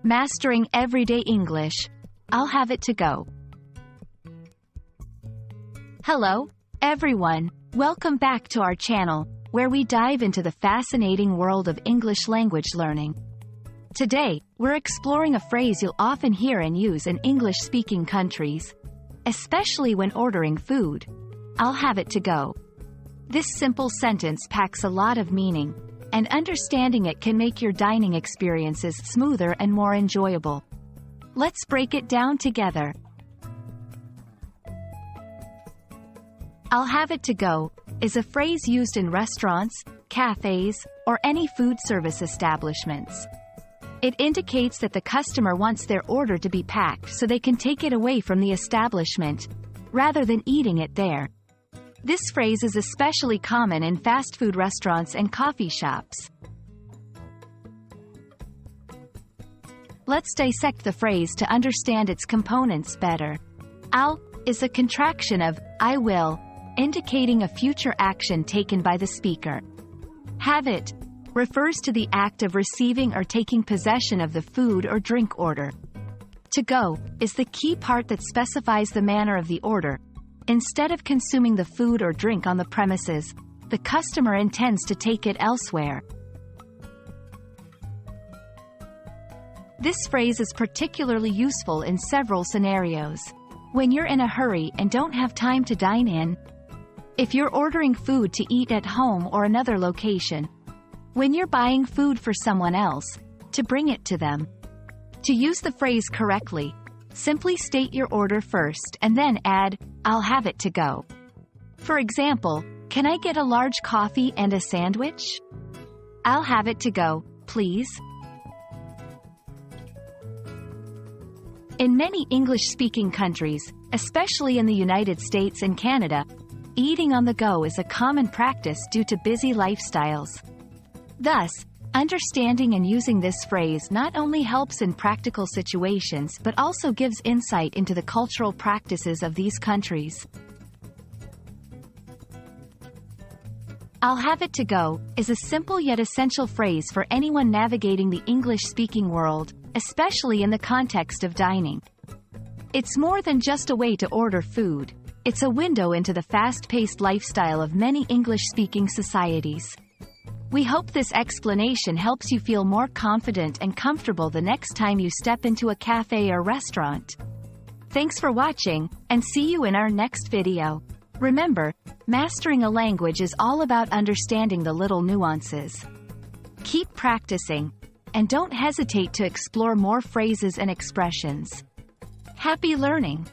Mastering everyday English. I'll have it to go. Hello, everyone. Welcome back to our channel, where we dive into the fascinating world of English language learning. Today, we're exploring a phrase you'll often hear and use in English-speaking countries, especially when ordering food. I'll have it to go. This simple sentence packs a lot of meaning, and understanding it can make your dining experiences smoother and more enjoyable. Let's break it down together. I'll have it to go is a phrase used in restaurants, cafes, or any food service establishments. It indicates that the customer wants their order to be packed so they can take it away from the establishment, rather than eating it there. This phrase is especially common in fast food restaurants and coffee shops. Let's dissect the phrase to understand its components better. I'll is a contraction of I will, indicating a future action taken by the speaker. Have it refers to the act of receiving or taking possession of the food or drink order. To go is the key part that specifies the manner of the order. Instead of consuming the food or drink on the premises, the customer intends to take it elsewhere. This phrase is particularly useful in several scenarios. When you're in a hurry and don't have time to dine in. If you're ordering food to eat at home or another location. When you're buying food for someone else, to bring it to them. To use the phrase correctly, simply state your order first and then add, I'll have it to go. For example, can I get a large coffee and a sandwich? I'll have it to go, please. In many English-speaking countries, especially in the United States and Canada, eating on the go is a common practice due to busy lifestyles. Thus, understanding and using this phrase not only helps in practical situations but also gives insight into the cultural practices of these countries. I'll have it to go is a simple yet essential phrase for anyone navigating the English-speaking world, especially in the context of dining. It's more than just a way to order food. It's a window into the fast-paced lifestyle of many English-speaking societies. We hope this explanation helps you feel more confident and comfortable the next time you step into a cafe or restaurant. Thanks for watching, and see you in our next video. Remember, mastering a language is all about understanding the little nuances. Keep practicing, and don't hesitate to explore more phrases and expressions. Happy learning!